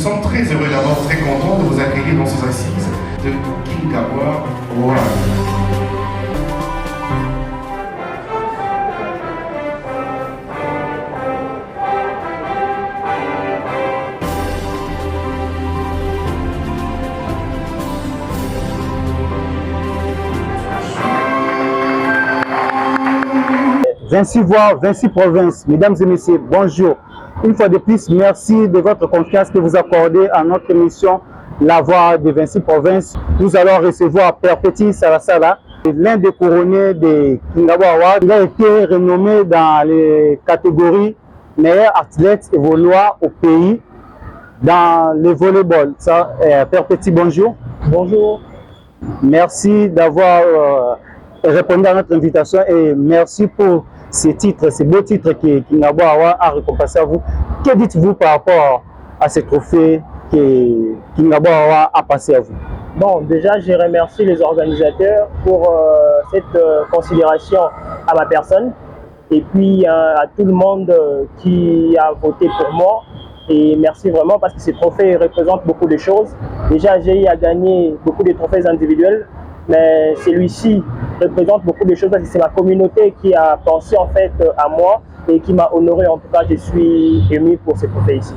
sommes très heureux, d'abord très contents de vous accueillir dans ces assises de Kingabwa World. Vinci Voix, Vinci Province, mesdames et messieurs, bonjour. Une fois de plus, merci de votre confiance que vous accordez à notre émission La Voix de Vinci Province. Nous allons recevoir Père Petit Sarasala, l'un des couronnés de Kingabwa Award. Il a été renommé dans les catégories meilleur athlète évoluant au pays dans le volleyball. Père Petit, bonjour. Bonjour. Merci d'avoir répondu à notre invitation et merci pour ces titres, ces beaux titres que Kingabwa Award a récompensé à vous. Que dites-vous par rapport à ces trophées que Kingabwa Award a passé à vous? Bon, déjà, je remercie les organisateurs pour cette considération à ma personne et puis à tout le monde qui a voté pour moi. Et merci vraiment parce que ces trophées représentent beaucoup de choses. Déjà, j'ai eu à gagner beaucoup de trophées individuels, mais celui-ci représente beaucoup de choses parce que c'est ma communauté qui a pensé en fait à moi et qui m'a honoré. En tout cas, je suis ému pour ces trophées ici.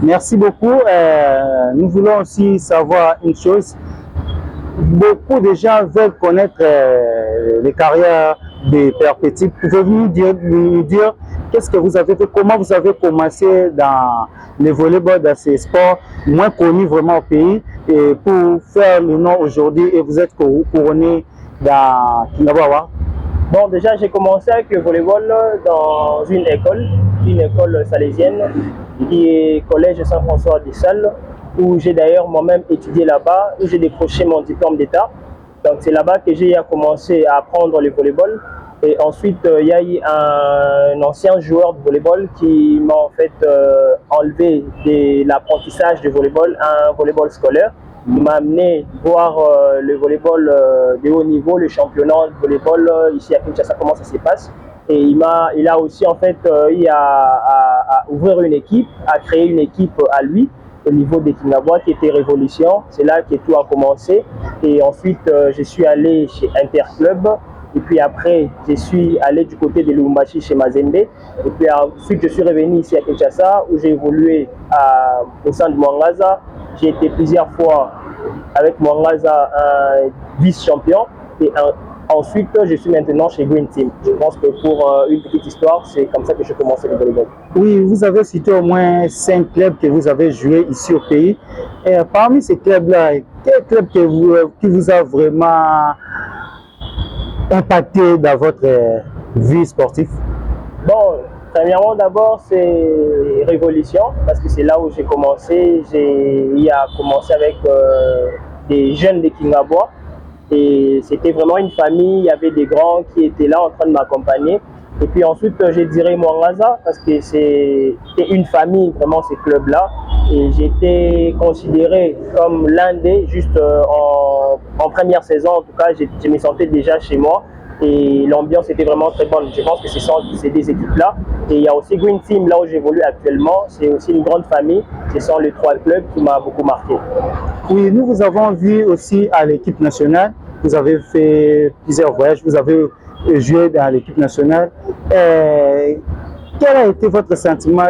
Merci beaucoup. Nous voulons aussi savoir une chose. Beaucoup de gens veulent connaître les carrières de Père Petit. Pouvez-vous nous dire qu'est-ce que vous avez fait, comment vous avez commencé dans le volleyball, dans ces sports moins connus vraiment au pays, et pour faire le nom aujourd'hui et vous êtes couronné dans Kingabwa Award? Bon, déjà, j'ai commencé avec le volleyball dans une école salésienne qui est Collège Saint-François des Salles, où j'ai d'ailleurs moi-même étudié là-bas, où j'ai décroché mon diplôme d'État. Donc c'est là-bas que j'ai commencé à apprendre le volleyball. Et ensuite, il y a eu un ancien joueur de volleyball qui m'a en fait enlevé de l'apprentissage du volleyball à un volleyball scolaire. Il m'a amené voir le volleyball de haut niveau, le championnat de volleyball ici à Kinshasa, comment ça se passe. Et il a aussi en fait eu à ouvrir une équipe, à créer une équipe à lui au niveau des Kingabwa qui était Révolution. C'est là que tout a commencé. Et ensuite, je suis allé chez Interclub. Et puis après, je suis allé du côté de Lubumbashi chez Mazembe. Et puis ensuite, je suis revenu ici à Kinshasa où j'ai évolué au sein de Mwangaza. J'ai été plusieurs fois avec Mwangaza vice-champion. Et ensuite, je suis maintenant chez Green Team. Je pense que pour une petite histoire, c'est comme ça que j'ai commencé le volleyball. Oui, vous avez cité au moins 5 clubs que vous avez joué ici au pays. Et parmi ces clubs-là, quel club qui vous a vraiment impacté dans votre vie sportive? Bon, premièrement, d'abord, c'est Révolution, parce que c'est là où j'ai commencé. J'ai commencé avec des jeunes de Kingabwa. Et c'était vraiment une famille, il y avait des grands qui étaient là en train de m'accompagner. Et puis ensuite, je dirais Mwangaza, parce que c'était une famille, vraiment, ces clubs-là. Et j'étais considéré comme l'un des, juste en première saison, en tout cas, je me sentais déjà chez moi. Et l'ambiance était vraiment très bonne. Je pense que c'est ces deux équipes-là. Et il y a aussi Green Team, là où j'évolue actuellement. C'est aussi une grande famille. Ce sont les 3 clubs qui m'ont beaucoup marqué. Oui, nous vous avons vu aussi à l'équipe nationale. Vous avez fait plusieurs voyages. Vous avez joué dans l'équipe nationale. Quel a été votre sentiment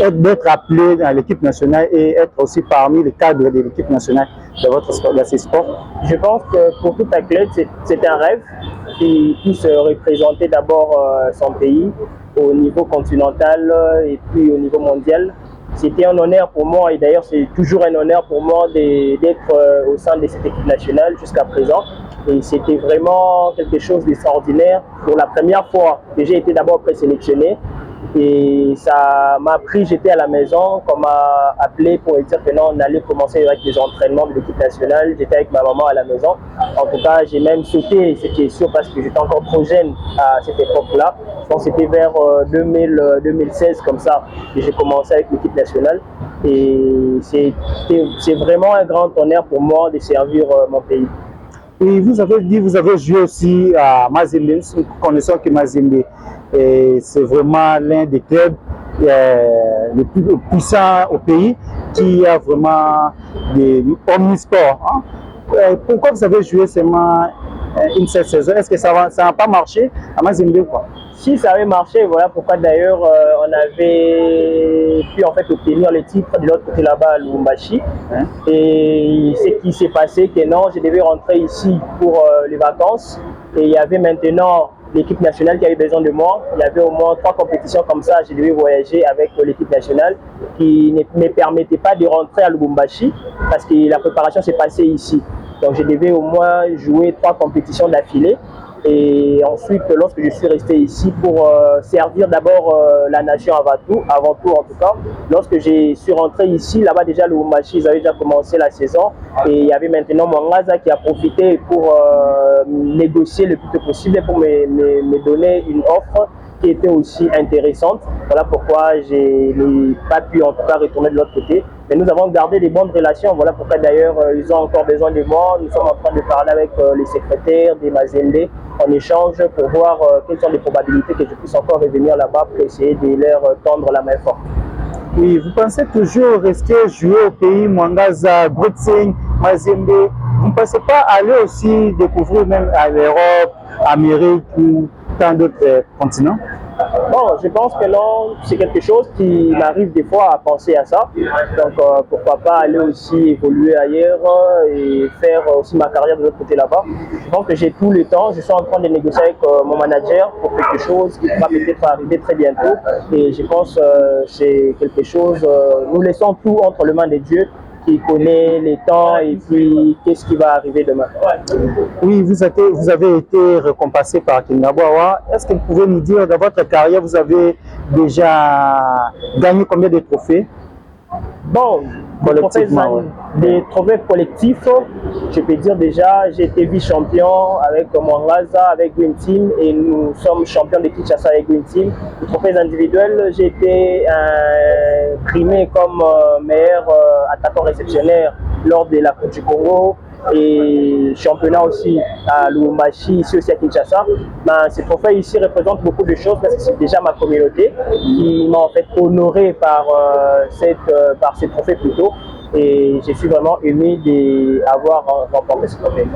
d'être appelé dans l'équipe nationale et être aussi parmi les cadres de l'équipe nationale dans ces sports? Je pense que pour tout athlète, c'est un rêve qui puisse représenter d'abord son pays au niveau continental et puis au niveau mondial. C'était un honneur pour moi et d'ailleurs c'est toujours un honneur pour moi d'être au sein de cette équipe nationale jusqu'à présent. Et c'était vraiment quelque chose d'extraordinaire. Pour la première fois que j'ai été d'abord présélectionné. Et ça m'a pris, j'étais à la maison, qu'on m'a appelé pour dire que non, on allait commencer avec les entraînements de l'équipe nationale. J'étais avec ma maman à la maison. En tout cas, j'ai même sauté, c'était sûr, parce que j'étais encore trop jeune à cette époque-là. Je pense que c'était vers 2016 comme ça que j'ai commencé avec l'équipe nationale. Et c'est vraiment un grand honneur pour moi de servir mon pays. Et vous avez dit, vous avez joué aussi à Mazembe. Nous connaissons que Mazembe, c'est vraiment l'un des clubs les plus puissants au pays. qui a vraiment des omnisports. Hein. Pourquoi vous avez joué seulement une seule saison? Est-ce que ça n'a pas marché à Mazembe quoi? Si ça avait marché, voilà pourquoi d'ailleurs on avait pu en fait obtenir le titre de l'autre côté là-bas à Lubumbashi. Hein? Et ce qui s'est passé, que non, je devais rentrer ici pour les vacances. Et il y avait maintenant l'équipe nationale qui avait besoin de moi. Il y avait au moins 3 compétitions comme ça. Je devais voyager avec l'équipe nationale qui ne me permettait pas de rentrer à Lubumbashi parce que la préparation s'est passée ici. Donc je devais au moins jouer 3 compétitions d'affilée. Et ensuite, lorsque je suis resté ici pour servir d'abord la nation avant tout en tout cas, lorsque je suis rentré ici, là-bas déjà le Lubumbashi, ils avaient déjà commencé la saison et il y avait maintenant Mwangaza qui a profité pour négocier le plus tôt possible pour me donner une offre qui était aussi intéressante. Voilà pourquoi je n'ai pas pu en tout cas retourner de l'autre côté. Mais nous avons gardé des bonnes relations. Voilà pourquoi d'ailleurs ils ont encore besoin de moi. Nous sommes en train de parler avec les secrétaires des Mazembe en échange pour voir quelles sont les probabilités que je puisse encore revenir là-bas pour essayer de leur tendre la main forte. Oui, vous pensez toujours rester jouer au pays Mwangaza, Brutsing, Mazembe. Vous ne pensez pas aller aussi découvrir même à l'Europe, Amérique ou tant d'autres continents? Bon, je pense que non, c'est quelque chose qui m'arrive des fois à penser à ça. Donc pourquoi pas aller aussi évoluer ailleurs et faire aussi ma carrière de l'autre côté là-bas. Je pense que j'ai tout le temps. Je suis en train de négocier avec mon manager pour quelque chose qui va peut-être arriver très bientôt. Et je pense que c'est quelque chose, nous laissons tout entre les mains de Dieu qui connaît les temps et puis qu'est-ce qui va arriver demain. Oui, vous avez été récompensé par Kingabwa. Est-ce que vous pouvez nous dire, dans votre carrière, vous avez déjà gagné combien de trophées? Bon, des trophées collectifs, je peux dire déjà, j'ai été vice-champion avec Mwangaza, avec Green Team, et nous sommes champions de Kinshasa avec Green Team. Les trophées individuels, j'ai été primé comme meilleur attaquant réceptionnaire lors de la Coupe du Congo et championnat aussi à Lubumbashi, ici aussi à Kinshasa. Ben, ces trophées ici représentent beaucoup de choses parce que c'est déjà ma communauté qui m'a en fait honoré par ces trophées plutôt. Et je suis vraiment ému d'avoir remporté ce trophée.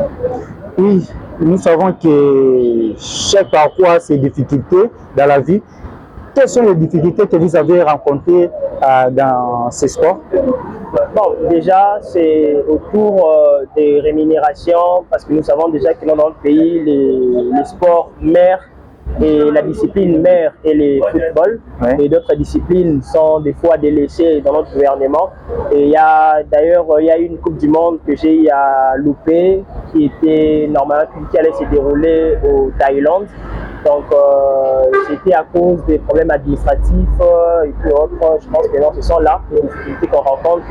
Oui, nous savons que chaque parcours a ses difficultés dans la vie. Quelles sont les difficultés que vous avez rencontrées dans ces sports? Bon, déjà, c'est autour des rémunérations, parce que nous savons déjà que dans notre pays, les sports mères et la discipline mère et le football, ouais. Et d'autres disciplines sont des fois délaissées dans notre gouvernement. Et il y a une Coupe du Monde que j'ai loupée, qui était normalement qui allait se dérouler au Thaïlande. Donc c'était à cause des problèmes administratifs et puis autres. Je pense que non, ce sont là les difficultés qu'on rencontre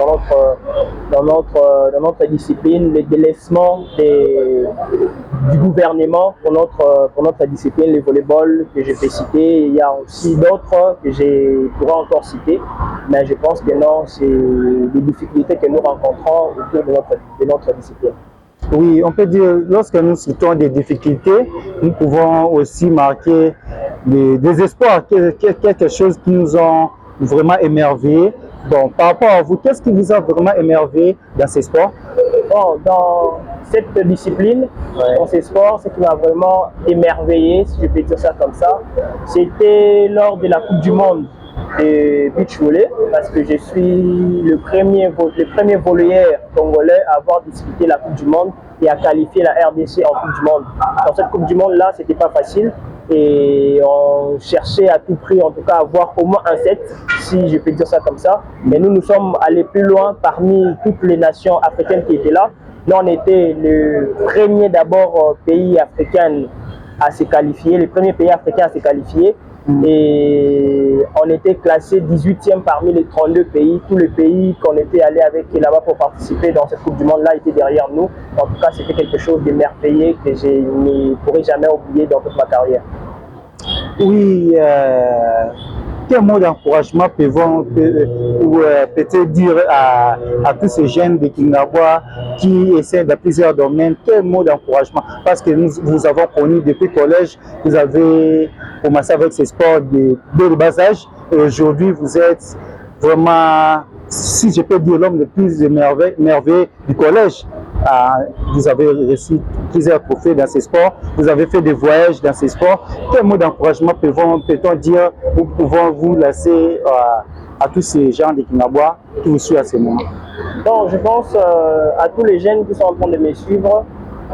dans notre discipline, le délaissement du gouvernement pour notre discipline, le volleyball que je peux citer. Il y a aussi d'autres que je pourrais encore citer, mais je pense que non, c'est des difficultés que nous rencontrons autour de notre discipline. Oui, on peut dire, lorsque nous citons des difficultés, nous pouvons aussi marquer des espoirs, quelque chose qui nous ont vraiment émerveillés. Bon, par rapport à vous, qu'est-ce qui vous a vraiment émerveillé dans ces sports? Bon, dans cette discipline, ouais. Dans ces sports, ce qui m'a vraiment émerveillé, si je peux dire ça comme ça, c'était lors de la Coupe du Monde de beach volley, parce que je suis le premier volleyeur congolais à avoir disputé la Coupe du Monde et à qualifier la RDC en Coupe du Monde. Dans cette Coupe du Monde-là, c'était pas facile et on cherchait à tout prix, en tout cas, à avoir au moins un set, si je peux dire ça comme ça. Mais nous sommes allés plus loin parmi toutes les nations africaines qui étaient là. Nous, on était le premier d'abord pays africain à se qualifier, le premier pays africain à se qualifier. Et on était classé 18e parmi les 32 pays. Tous les pays qu'on était allé avec là-bas pour participer dans cette Coupe du Monde-là étaient derrière nous. En tout cas, c'était quelque chose de merveilleux que je ne pourrai jamais oublier dans toute ma carrière. Oui, quel mot d'encouragement peut-être dire à tous ces jeunes de Kingabwa qui essaient dans plusieurs domaines? Quel mot d'encouragement? Parce que nous vous avons connu depuis le collège, vous avez commencé avec ces sports dès le bas âge et aujourd'hui vous êtes vraiment si je peux dire, l'homme le plus merveilleux du collège. Vous avez reçu plusieurs trophées dans ces sports, vous avez fait des voyages dans ces sports. Quel mot d'encouragement peut-on dire ou pouvons-vous laisser à tous ces gens de Kingabwa qui vous suivent à ce moment? Donc, je pense à tous les jeunes qui sont en train de me suivre,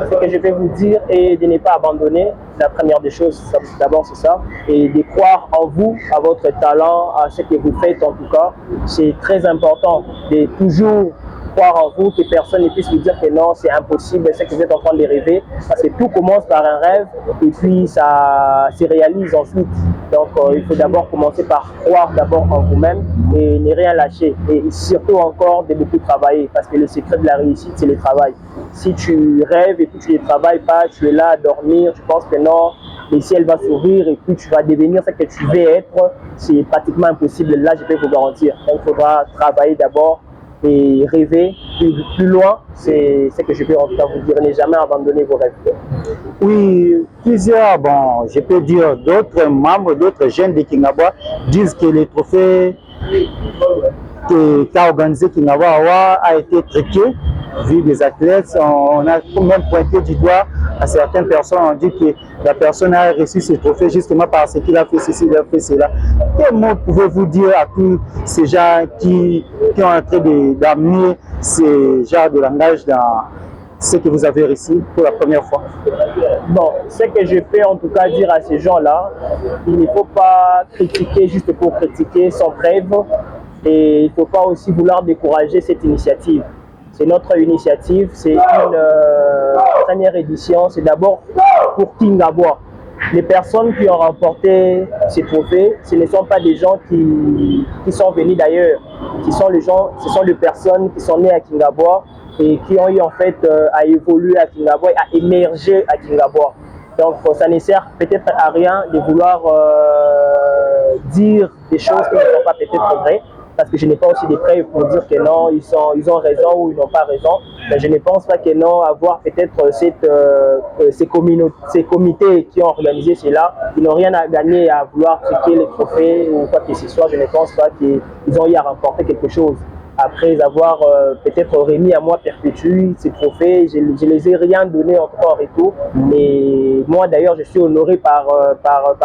ce que je vais vous dire est de ne pas abandonner. La première des choses, d'abord c'est ça, et de croire en vous, à votre talent, à ce que vous faites en tout cas. C'est très important de toujours croire en vous, que personne ne puisse vous dire que non, c'est impossible, c'est que vous êtes en train de rêver, parce que tout commence par un rêve et puis ça se réalise ensuite. Donc il faut d'abord commencer par croire d'abord en vous-même et ne rien lâcher, et surtout encore de beaucoup travailler, parce que le secret de la réussite c'est le travail. Si tu rêves et puis tu ne travailles pas, tu es là à dormir, tu penses que non, le ciel va s'ouvrir et puis tu vas devenir ce que tu veux être, c'est pratiquement impossible. Là je peux vous garantir. Donc il faudra travailler d'abord et rêver plus loin, c'est ce que je peux en tout cas vous dire, ne jamais abandonner vos rêves. Oui, plusieurs, bon, je peux dire d'autres membres, d'autres jeunes de Kingabwa disent que les trophées qu'a organisé Kingabwa a été truqué, vu des athlètes. On a même pointé du doigt à certaines personnes, on dit que la personne a reçu ce trophée justement parce qu'il a fait ceci, il a fait cela. Quel mot pouvez-vous dire à tous ces gens qui ont en train d'amener ce genre de langage dans ce que vous avez reçu pour la première fois? Bon, ce que je peux en tout cas dire à ces gens-là, il ne faut pas critiquer juste pour critiquer sans preuve, et il ne faut pas aussi vouloir décourager cette initiative. C'est notre initiative, c'est une première édition, c'est d'abord pour Kingabwa. Les personnes qui ont remporté ces trophées, ce ne sont pas des gens qui sont venus d'ailleurs. Ce sont les personnes qui sont nées à Kingabwa et qui ont eu en fait à évoluer à Kingabwa et à émerger à Kingabwa. Donc ça ne sert peut-être à rien de vouloir dire des choses qui ne sont pas peut-être vraies, parce que je n'ai pas aussi des preuves pour dire que non, ils ont raison ou ils n'ont pas raison. Mais je ne pense pas que non, avoir peut-être ces comités qui ont organisé cela, ils n'ont rien à gagner à vouloir truquer les trophées ou quoi que ce soit. Je ne pense pas qu'ils ont eu à remporter quelque chose. Après avoir peut-être remis à moi perpétue ces trophées, je ne les ai rien donné encore en retour. Et moi d'ailleurs, je suis honoré par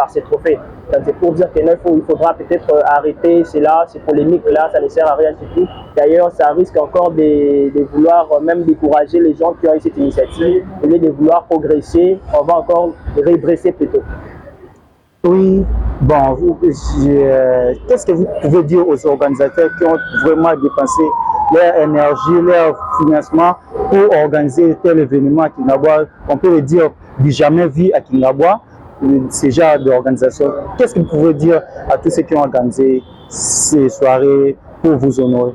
ces trophées. C'est pour dire qu'il faudra peut-être arrêter cela, ces polémiques-là, ça ne sert à rien du tout. D'ailleurs, ça risque encore de vouloir même décourager les gens qui ont eu cette initiative. Au lieu de vouloir progresser, on va encore régresser plutôt. Oui, bon, qu'est-ce que vous pouvez dire aux organisateurs qui ont vraiment dépensé leur énergie, leur financement pour organiser tel événement à Kingabwa? On peut le dire du jamais vu à Kingabwa, ce genre d'organisation. Qu'est-ce que vous pouvez dire à tous ceux qui ont organisé ces soirées pour vous honorer?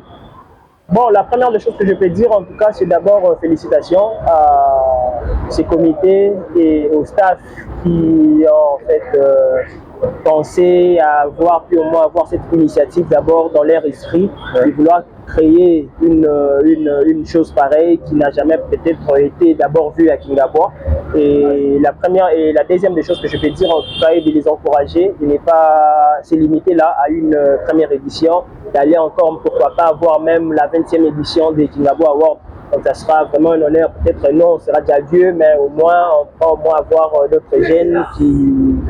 Bon, la première des choses que je peux dire, en tout cas, c'est d'abord félicitations à ces comités et au staff qui ont en fait pensé à pu au moins avoir cette initiative d'abord dans leur esprit, de vouloir créer une chose pareille qui n'a jamais peut-être été d'abord vue à Kingabwa. Et la première et la deuxième des choses que je peux dire en tout cas est de les encourager, de ne pas se limiter là à une première édition, d'aller encore pourquoi pas avoir même la 20e édition des Kingabwa Awards. Donc ça sera vraiment un honneur, peut-être non, on sera déjà vieux, mais au moins on va au moins avoir d'autres jeunes qui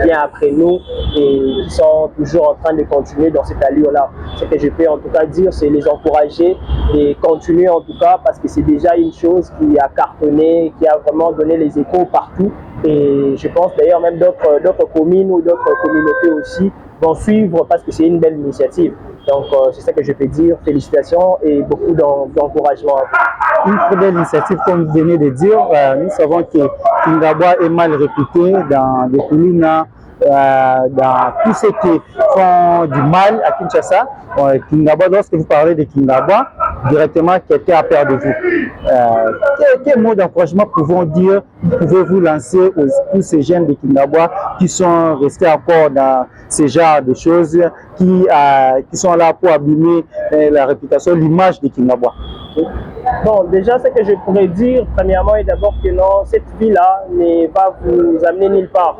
viennent après nous et qui sont toujours en train de continuer dans cette allure-là. Ce que je peux en tout cas dire, c'est les encourager et continuer en tout cas, parce que c'est déjà une chose qui a cartonné, qui a vraiment donné les échos partout. Et je pense d'ailleurs même d'autres communes ou d'autres communautés aussi vont suivre, parce que c'est une belle initiative. Donc c'est ça que je peux dire, félicitations et beaucoup d'encouragement. Une très belle initiative, comme vous venez de dire. Nous savons que Kingabwa est mal réputé dans les communes, dans tous ceux qui font du mal à Kinshasa. Kingabwa, lorsque vous parlez de Kingabwa, directement quelqu'un a peur de vous. Quel mot d'encouragement pouvez-vous lancer aux tous ces jeunes de Kingabwa qui sont restés encore dans ce genre de choses, qui sont là pour abîmer la réputation, l'image de Kingabwa? Bon, déjà, ce que je pourrais dire, premièrement, est d'abord que non, cette vie-là ne va vous amener nulle part.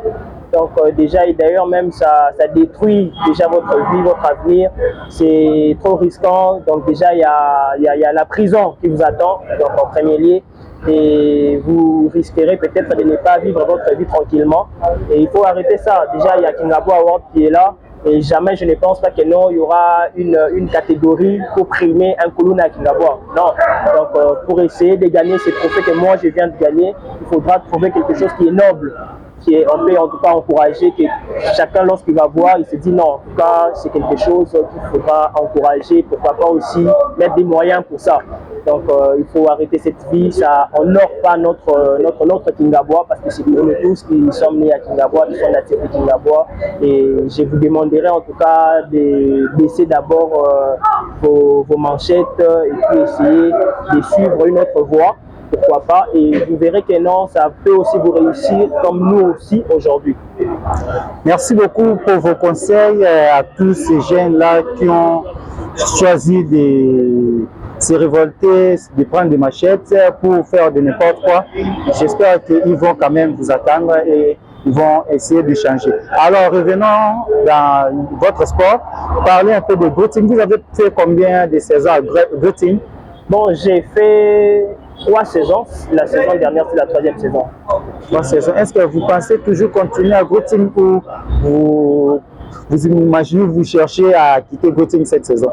Donc déjà, et d'ailleurs même ça détruit déjà votre vie, votre avenir. C'est trop risquant. Donc déjà, il y a la prison qui vous attend, donc en premier lieu. Et vous risquerez peut-être de ne pas vivre votre vie tranquillement. Et il faut arrêter ça. Déjà, il y a Kingabo Award qui est là. Et jamais je ne pense pas que non, il y aura une catégorie pour primer un Kuluna à Kingabo. Non. Donc pour essayer de gagner ces trophées que moi je viens de gagner, il faudra trouver quelque chose qui est noble. On peut en tout cas encourager que chacun lorsqu'il va voir, il se dit non, en tout cas c'est quelque chose qu'il faudra encourager, pourquoi pas aussi mettre des moyens pour ça. Donc il faut arrêter cette vie, ça honore pas notre Kingabois, parce que c'est nous tous qui sommes nés à Kingabois, qui sont natifs de Kingabois, et je vous demanderai en tout cas de baisser d'abord vos manchettes et puis essayer de suivre une autre voie. Pourquoi pas, et vous verrez que non, ça peut aussi vous réussir comme nous aussi aujourd'hui. Merci beaucoup pour vos conseils à tous ces jeunes-là qui ont choisi de se révolter, de prendre des machettes pour faire de n'importe quoi. J'espère qu'ils vont quand même vous attendre et ils vont essayer de changer. Alors revenons dans votre sport, parlez un peu de Grooting. Vous avez fait combien de saisons à Grooting? Bon, j'ai fait 3 saisons. La saison dernière, c'est la 3e saison. 3 saisons. Est-ce que vous pensez toujours continuer à Grooting ou vous imaginez, vous cherchez à quitter Grooting cette saison?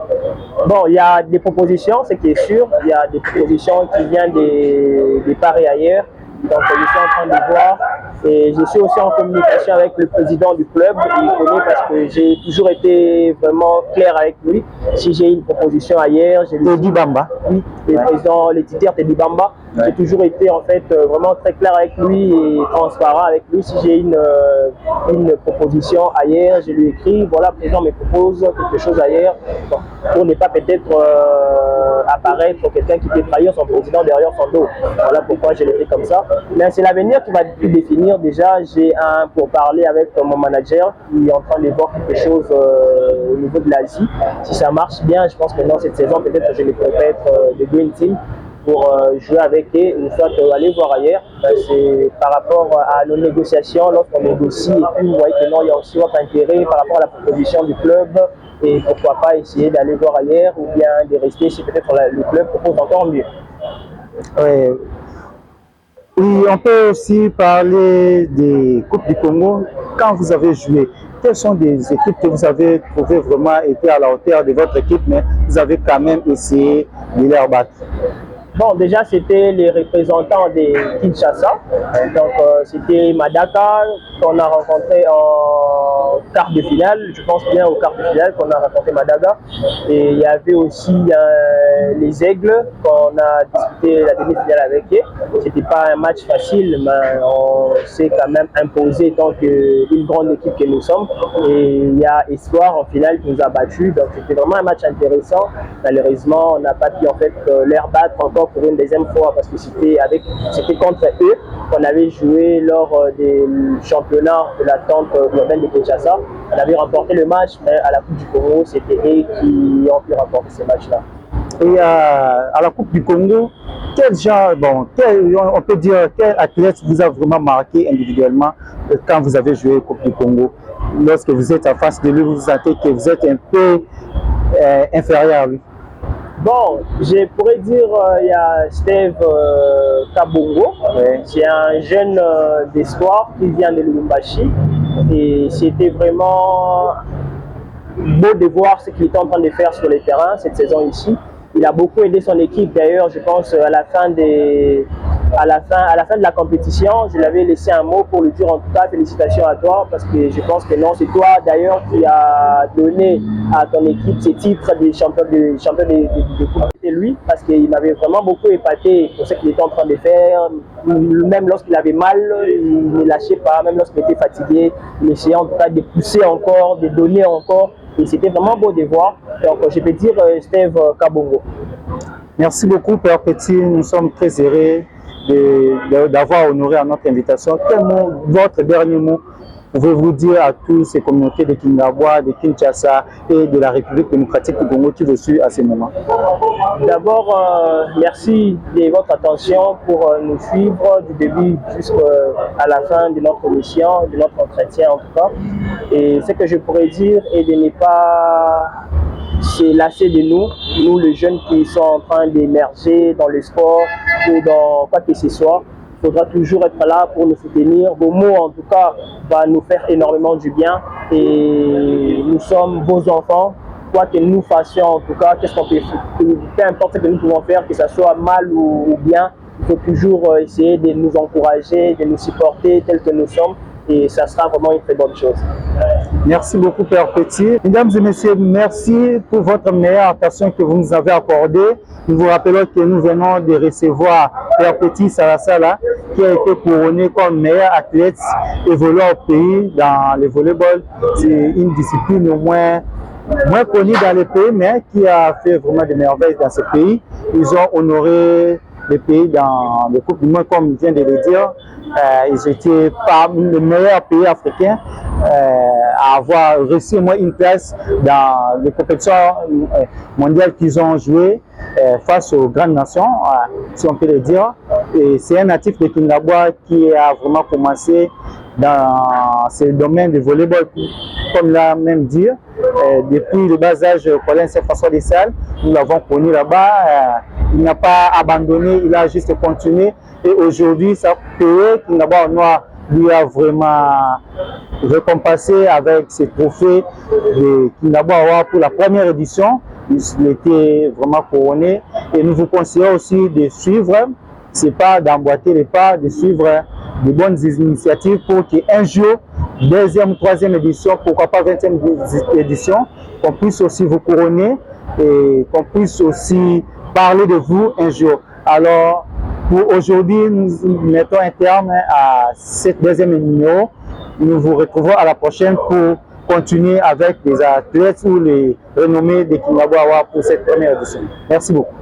Bon, il y a des propositions, c'est qui est sûr. Il y a des propositions qui viennent des paris ailleurs. Donc, je suis en train de voir. Et je suis aussi en communication avec le président du club. Il connaît parce que j'ai toujours été vraiment clair avec lui. Si j'ai une proposition ailleurs, j'ai Teddy Bamba. Oui, le président, le titulaire Teddy Bamba. Ouais. J'ai toujours été en fait vraiment très clair avec lui et transparent avec lui. Si j'ai une proposition ailleurs, je lui écris, voilà, le président me propose quelque chose ailleurs. Bon, pour ne pas peut-être apparaître quelqu'un qui peut trahir son président derrière son dos. Voilà pourquoi je l'ai fait comme ça. Mais c'est l'avenir qui va tout définir. Déjà, j'ai un pour parler avec mon manager qui est en train de voir quelque chose au niveau de l'Asie. Si ça marche bien, je pense que dans cette saison, peut-être je vais être de Green Team pour jouer avec eux, une fois aller voir ailleurs. C'est par rapport à nos négociations, lorsqu'on négocie, et puis vous voyez que non, il y a aussi votre intérêt par rapport à la proposition du club, et pourquoi pas essayer d'aller voir ailleurs, ou bien de rester si peut-être le club propose encore mieux. Oui. Oui, on peut aussi parler des Coupes du Congo. Quand vous avez joué, quelles sont des équipes que vous avez trouvé vraiment été à la hauteur de votre équipe, mais vous avez quand même essayé de les rebattre? Bon, déjà, c'était les représentants de Kinshasa. Donc, c'était Madaka qu'on a rencontré en quart de finale. Je pense bien au quart de finale qu'on a rencontré Madaka. Et il y avait aussi les Aigles qu'on a disputé la demi-finale avec eux. C'était pas un match facile, mais on s'est quand même imposé tant qu'une grande équipe que nous sommes. Et il y a Espoir en finale qui nous a battus. Donc, c'était vraiment un match intéressant. Malheureusement, on n'a pas pu en fait les rebattre encore pour une deuxième fois parce que c'était contre eux qu'on avait joué lors des championnats de la tente urbaine de Kinshasa. On avait remporté le match, mais à la Coupe du Congo, c'était eux qui ont pu remporter ce match-là. Et à la Coupe du Congo, quel genre, on peut dire, quel athlète vous a vraiment marqué individuellement quand vous avez joué Coupe du Congo? Lorsque vous êtes en face de lui, vous sentez que vous êtes un peu inférieur à lui? Bon, je pourrais dire il y a Steve Kabongo, ouais. C'est un jeune d'espoir qui vient de Lubumbashi et c'était vraiment beau de voir ce qu'il est en train de faire sur le terrain cette saison ici. Il a beaucoup aidé son équipe d'ailleurs, je pense à la fin de la compétition, je l'avais laissé un mot pour lui dire en tout cas félicitations à toi parce que je pense que non, c'est toi d'ailleurs qui a donné à ton équipe ces titres de champion de coupe. C'était lui parce qu'il m'avait vraiment beaucoup épaté pour ce qu'il était en train de faire. Même lorsqu'il avait mal, il ne lâchait pas, même lorsqu'il était fatigué, il essayait en tout cas de pousser encore, de donner encore. Et c'était vraiment beau de voir. Donc je peux dire Steve Kabongo. Merci beaucoup Père Petit, nous sommes très heureux d'avoir honoré à notre invitation. Quel mot, votre dernier mot pouvez-vous dire à toutes ces communautés de Kingabwa, de Kinshasa et de la République démocratique du Congo qui vous suivent à ce moment? D'abord, merci de votre attention pour nous suivre du début jusqu'à la fin de notre mission, de notre entretien en tout cas. Et ce que je pourrais dire est de ne pas se lasser de nous les jeunes qui sont en train d'émerger dans le sport ou dans quoi que ce soit. Il faudra toujours être là pour nous soutenir. Vos mots, en tout cas, vont nous faire énormément du bien. Et nous sommes vos enfants. Quoi que nous fassions, en tout cas, qu'est-ce qu'on peut faire, peu importe ce que nous pouvons faire, que ce soit mal ou bien, il faut toujours essayer de nous encourager, de nous supporter tels que nous sommes. Et ça sera vraiment une très bonne chose. Merci beaucoup, Père Petit. Mesdames et messieurs, merci pour votre meilleure attention que vous nous avez accordée. Nous vous rappelons que nous venons de recevoir Père Petit Sarasala, qui a été couronné comme meilleur athlète évoluant au pays dans le volleyball. C'est une discipline au moins connue dans le pays, mais qui a fait vraiment des merveilles dans ce pays. Ils ont honoré le pays dans le Coupe du Monde, comme je viens de le dire. Ils étaient parmi les meilleurs pays africains à avoir reçu au moins une place dans les compétitions mondiales qu'ils ont jouées face aux grandes nations, si on peut le dire. Et c'est un natif de Kingabwa qui a vraiment commencé dans ce domaine du volleyball, comme l'a même dit, depuis le bas âge, Colin Saint-François des Salles, nous l'avons connu là-bas. Il n'a pas abandonné, il a juste continué. Et aujourd'hui, ça pays Kingabwa Noir lui a vraiment récompensé avec ce trophée de Kingabwa pour la première édition. Il était vraiment couronné. Et nous vous conseillons aussi de suivre, c'est pas d'emboîter les pas, de suivre de bonnes initiatives pour qu'un jour, deuxième, troisième édition, pourquoi pas 20e édition, qu'on puisse aussi vous couronner et qu'on puisse aussi parler de vous un jour. Alors, pour aujourd'hui, nous mettons un terme à cette deuxième numéro. Nous vous retrouvons à la prochaine pour continuer avec les athlètes ou les renommés de Kingabwa pour cette première édition. Merci beaucoup.